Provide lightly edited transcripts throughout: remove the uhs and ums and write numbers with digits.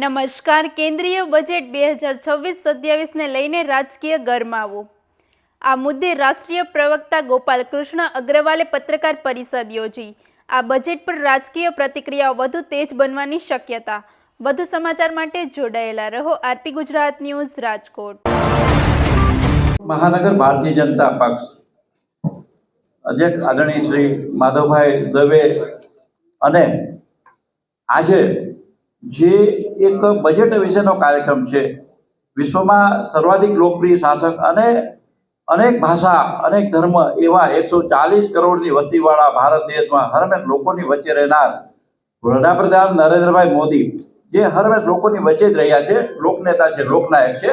નમસ્કાર. કેન્દ્રીય બજેટ 2026-27 ને લઈને રાજકીય ગરમાવો. આ મુદ્દે રાષ્ટ્રીય પ્રવક્તા ગોપાલ કૃષ્ણ અગ્રવાલે પત્રકાર પરિષદ યોજી. આ બજેટ પર રાજકીય પ્રતિક્રિયાઓ વધુ તેજ બનવાની શક્યતા. વધુ સમાચાર માટે જોડાયેલા રહો. RP Gujarat news, Rajkot. મહાનગર ભારતીય જનતા પક્ષ અધ્યક્ષ આદરણીય શ્રી માધવભાઈ દવે અને આજે જે એક બજેટ વિશેનો કાર્યક્રમ છે, વિશ્વમાં સર્વાધિક લોકપ્રિય શાસક અને અનેક ભાષા અનેક ધર્મ એવા 140 કરોડની વસ્તીવાળા ભારત દેશમાં હરમેશ લોકોની વચ્ચે રહેનાર વડાપ્રધાન નરેન્દ્રભાઈ મોદી, જે હરમેશ લોકોની વચ્ચે જ રહ્યા છે, લોકનેતા છે, લોકનાયક છે.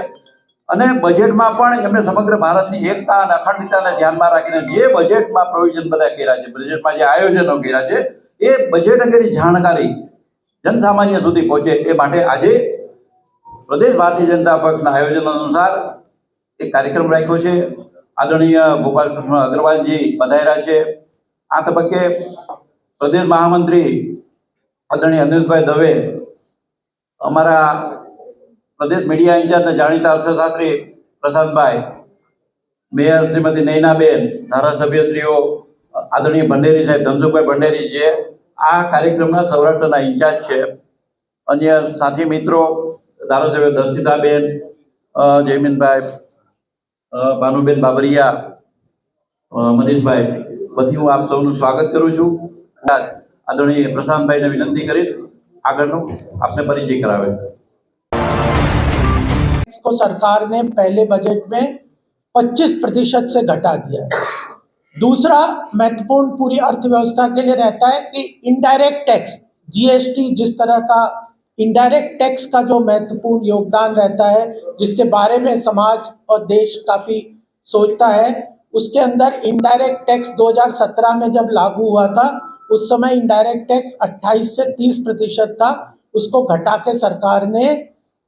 અને બજેટમાં પણ એમણે સમગ્ર ભારતની એકતા અને અખંડિતતાને ધ્યાનમાં રાખીને જે બજેટમાં પ્રોવિઝન બધા કર્યા છે, બજેટમાં જે આયોજનો કર્યા છે, એ બજેટ અંગેની જાણકારી જનસામાન્ય સુધી પહોંચે એ માટે આજે પ્રદેશ ભારતીય જનતા પક્ષના આયોજન અનુસાર એક કાર્યક્રમ રાખ્યો છે. આદરણીય ગોપાલ કૃષ્ણ અગ્રવાલજી પધાર્યા છે. આ તબક્કે પ્રદેશ મહામંત્રી આદરણીય અનિલભાઈ દવે, અમારા પ્રદેશ મીડિયા ઇન્ચાર્જના જાણીતા અર્થશાસ્ત્રી પ્રશાંતભાઈ, મેયર શ્રીમતી નૈનાબેન, ધારાસભ્યશ્રીઓ આદરણીય ભંડેરી સાહેબ, ધનસુખભાઈ ભંડેરી, જે આ કાર્યક્રમના સૌરાષ્ટ્રના ઇન્ચાર્જ છે, અન્ય સાથી મિત્રો ધારાસભ્ય દર્શિતાબેન, જયમીનભાઈ, ભાનુબેન બાબરિયા, મનીષભાઈ, બધી હું આપ સૌનું સ્વાગત કરું છું. આદરણીય પ્રશાંતભાઈને વિનંતી કરીશ આગળનું આપને પરિચય કરાવે. को सरकार ने पहले बजट में 25% से घटा दिया है। दूसरा महत्वपूर्ण पूरी अर्थव्यवस्था के लिए रहता है कि इनडायरेक्ट टैक्स, जीएसटी, जिस तरह का इनडायरेक्ट टैक्स का जो महत्वपूर्ण योगदान रहता है, जिसके बारे में समाज और देश काफी सोचता है, उसके अंदर इनडायरेक्ट टैक्स 2017 में जब लागू हुआ था, उस समय इनडायरेक्ट टैक्स 28 से 30% था. उसको घटा के सरकार ने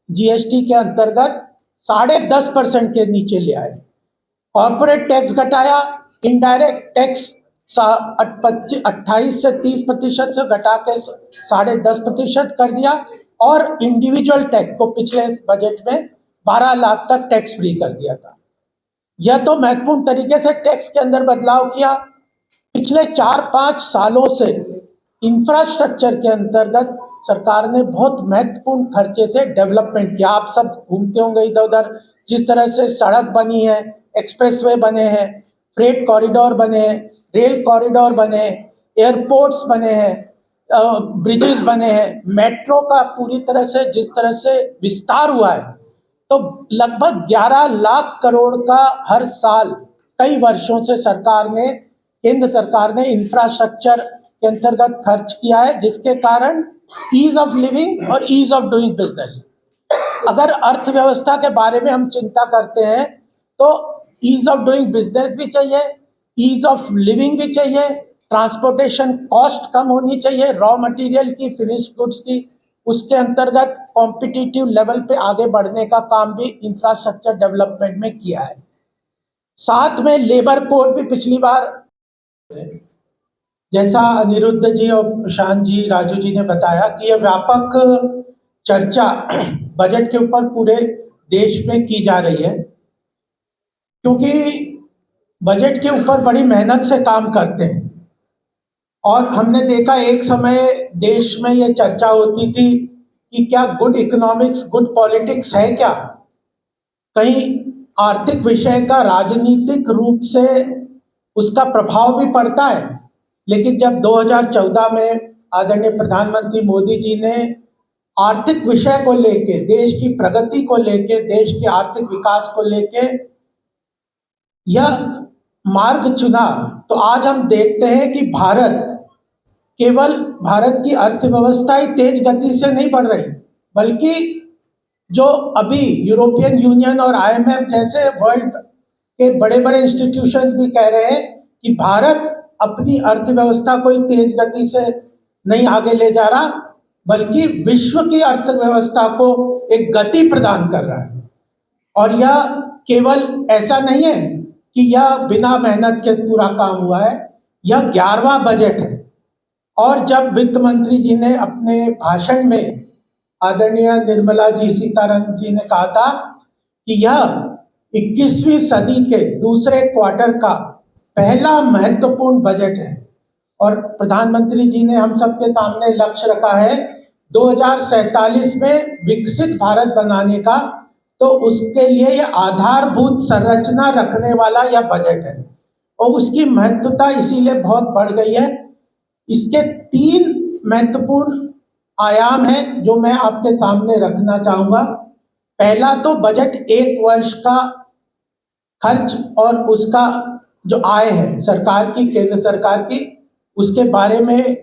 जीएसटी के अंतर्गत 10.5% के नीचे ले आए. कॉर्पोरेट टैक्स घटाया, इनडायरेक्ट टैक्स 28 से 30% से घटा के 10.5% कर दिया और इंडिविजुअल टैक्स को पिछले बजट में 12 लाख तक टैक्स फ्री कर दिया था. यह तो महत्वपूर्ण तरीके से टैक्स के अंदर बदलाव किया. पिछले 4-5 सालों से इंफ्रास्ट्रक्चर के अंतर्गत सरकार ने बहुत महत्वपूर्ण खर्चे से डेवलपमेंट किया. आप सब घूमते होंगे इधर उधर, जिस तरह से सड़क बनी है, एक्सप्रेसवे बने हैं, फ्रेट कॉरिडोर बने हैं, रेल कॉरिडोर बने हैं, एयरपोर्ट्स बने हैं, ब्रिजेस बने हैं, मेट्रो का पूरी तरह से जिस तरह से विस्तार हुआ है, तो लगभग 11 लाख करोड़ का हर साल कई वर्षों से केंद्र सरकार ने इंफ्रास्ट्रक्चर के अंतर्गत खर्च किया है, जिसके कारण ईज ऑफ लिविंग और ईज ऑफ डूइंग बिजनेस. अगर अर्थव्यवस्था के बारे में हम चिंता करते हैं तो ईज ऑफ डूइंग बिजनेस भी चाहिए, ईज ऑफ लिविंग भी चाहिए, ट्रांसपोर्टेशन कॉस्ट कम होनी चाहिए, रॉ मटेरियल की, फिनिश गुड्स की, उसके अंतर्गत कॉम्पिटिटिव लेवल पे आगे बढ़ने का काम भी इंफ्रास्ट्रक्चर डेवलपमेंट में किया है. साथ में लेबर कोड भी पिछली बार, जैसा अनिरुद्ध जी और प्रशांत जी, राजू जी ने बताया कि यह व्यापक चर्चा बजट के ऊपर पूरे देश में की जा रही है, क्योंकि बजट के ऊपर बड़ी मेहनत से काम करते हैं. और हमने देखा एक समय देश में यह चर्चा होती थी कि क्या गुड इकोनॉमिक्स गुड पॉलिटिक्स है क्या, कहीं आर्थिक विषय का राजनीतिक रूप से उसका प्रभाव भी पड़ता है. लेकिन जब 2014 में आदरणीय प्रधानमंत्री मोदी जी ने आर्थिक विषय को लेके, देश की प्रगति को लेके, देश के आर्थिक विकास को लेके यह मार्ग चुना, तो आज हम देखते हैं कि भारत की अर्थव्यवस्था ही तेज गति से नहीं बढ़ रही, बल्कि जो अभी यूरोपियन यूनियन और IMF जैसे वर्ल्ड के बड़े बड़े इंस्टीट्यूशंस भी कह रहे हैं कि भारत अपनी अर्थव्यवस्था कोई तेज गति से नहीं आगे ले जा रहा, बल्कि विश्व की अर्थव्यवस्था को एक गति प्रदान कर रहा है. और यह केवल ऐसा नहीं है कि यह बिना मेहनत के पूरा काम हुआ है, यह 11वां बजट है. और जब वित्त मंत्री जी ने अपने भाषण में आदरणीय निर्मला जी सीतारमण जी ने कहा था कि यह 21वीं सदी के दूसरे क्वार्टर का पहला महत्वपूर्ण बजट है और प्रधानमंत्री जी ने हम सबके सामने लक्ष्य रखा है 2047 में विकसित भारत बनाने का, तो उसके लिए यह आधारभूत संरचना रखने वाला यह बजट है और उसकी महत्वता इसीलिए बहुत बढ़ गई है। इसके 3 महत्वपूर्ण आयाम हैं जो मैं आपके सामने रखना चाहूंगा। पहला तो बजट 1 वर्ष का खर्च और उसका जो आय है सरकार की, केंद्र सरकार की, उसके बारे में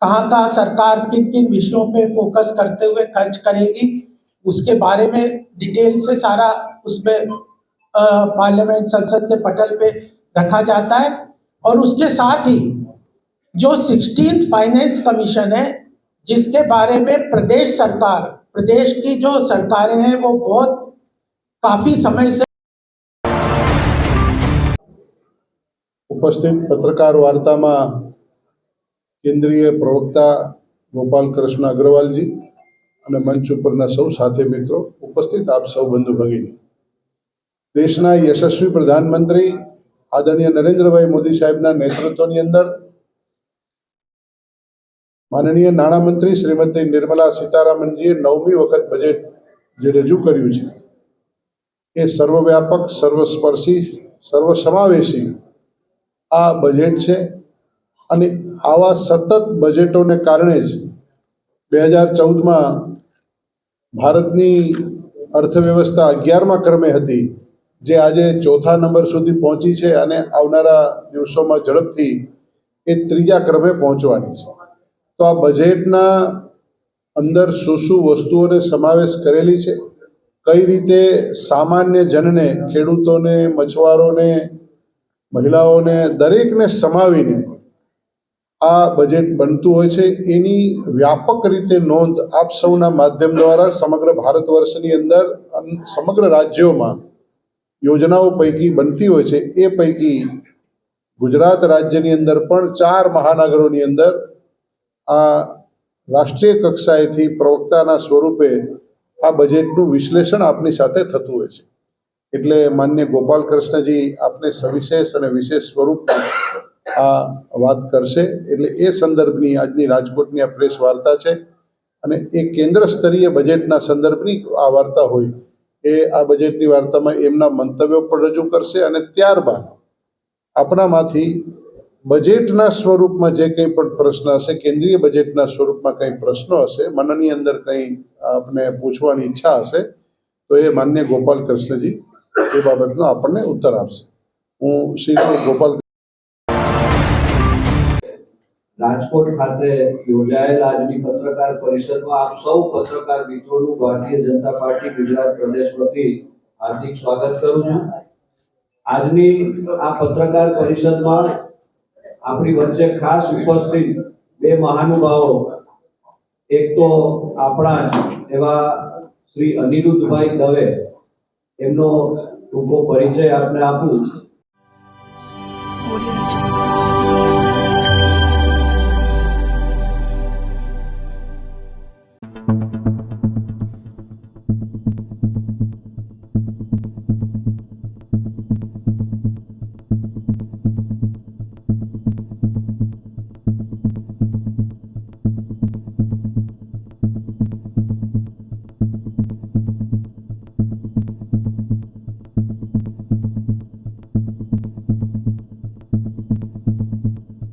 कहाँ सरकार किन किन विषयों पे फोकस करते हुए खर्च करेगी, उसके बारे में डिटेल से सारा उसमें पार्लियामेंट संसद के पटल पे रखा जाता है। और उसके साथ ही जो 16th फाइनेंस कमीशन है, जिसके बारे में प्रदेश सरकार, प्रदेश की जो सरकारें हैं वो बहुत काफी समय से उपस्थित पत्रकार वार्ता में केंद्रीय प्रवक्ता गोपाल कृष्ण अग्रवाल जी અને મંચ ઉપરના સૌ સાથી મિત્રો, ઉપસ્થિત આપ સૌ બંધુ ભગીની, દેશના યશસ્વી પ્રધાનમંત્રી આદરણીય નરેન્દ્રભાઈ મોદી સાહેબના નેતૃત્વની અંદર માનનીય નાણામંત્રી શ્રીમતી નિર્મલા સીતારામનજીએ 9મી વખત બજેટ જે રજૂ કર્યું છે એ સર્વવ્યાપક, સર્વસ્પર્શી, સર્વસમાવેશી આ બજેટ છે અને આવા સતત બજેટોને કારણે જ 2014માં ભારતની અર્થવ્યવસ્થા 11મા ક્રમે હતી, જે આજે 4થા નંબર સુધી પહોંચી છે અને આવનારા દિવસોમાં ઝડપથી એ 3જા ક્રમે પહોંચવાની છે। તો આ બજેટના અંદર શું વસ્તુઓને સમાવેશ કરેલી છે, કઈ રીતે સામાન્ય જનને, ખેડૂતોને, મછવારોને, મહિલાઓને, દરેકને સમાવીને આ બજેટ બનતું હોય છે, એની વ્યાપક રીતે નોંધ આપ સૌના માધ્યમ દ્વારા સમગ્ર ભારત વર્ષની અંદર સમગ્ર રાજ્યોમાં યોજનાઓ પૈકી બનતી હોય છે। એ પૈકી ગુજરાત રાજ્યની અંદર પણ 4 મહાનગરોની અંદર આ રાષ્ટ્રીય કક્ષાએથી પ્રવક્તાના સ્વરૂપે આ બજેટનું વિશ્લેષણ આપની સાથે થતું હોય છે। એટલે માન્ય ગોપાલ કૃષ્ણજી આપને સવિશેષ અને વિશેષ સ્વરૂપમાં આ વાત કરશે। એટલે એ સંદર્ભની આજની રાજકોટની આ પ્રેસ વાર્તા છે અને એ કેન્દ્ર સ્તરીય બજેટના સંદર્ભની આ વાર્તા હોય એ આ બજેટની વાર્તામાં એમના મંતવ્યો પણ રજૂ કરશે અને ત્યારબાદ આપણામાંથી બજેટના સ્વરૂપમાં જે કંઈ પણ પ્રશ્ન હશે, કેન્દ્રીય બજેટના સ્વરૂપમાં કંઈ પ્રશ્નો હશે, મનની અંદર કંઈ આપને પૂછવાની ઈચ્છા હશે તો એ માન્ય ગોપાલ કૃષ્ણજી એ બાબતનો આપણને ઉત્તર આપશે। હું શ્રી ગોપાલ રાજકોટ ખાતે યોજાયેલ આજની પત્રકાર પરિષદમાં આપ સૌ પત્રકાર મિત્રોનું ભારતીય જનતા પાર્ટી ગુજરાત પ્રદેશ વતી હાર્દિક સ્વાગત કરું છું। આજની આ પત્રકાર પરિષદમાં આપણી વચ્ચે ખાસ ઉપસ્થિત 2 મહાનુભાવો, એક તો આપણા જ એવા શ્રી અનિરુદ્ધભાઈ દવે, એમનો ટૂંકો પરિચય આપને આપું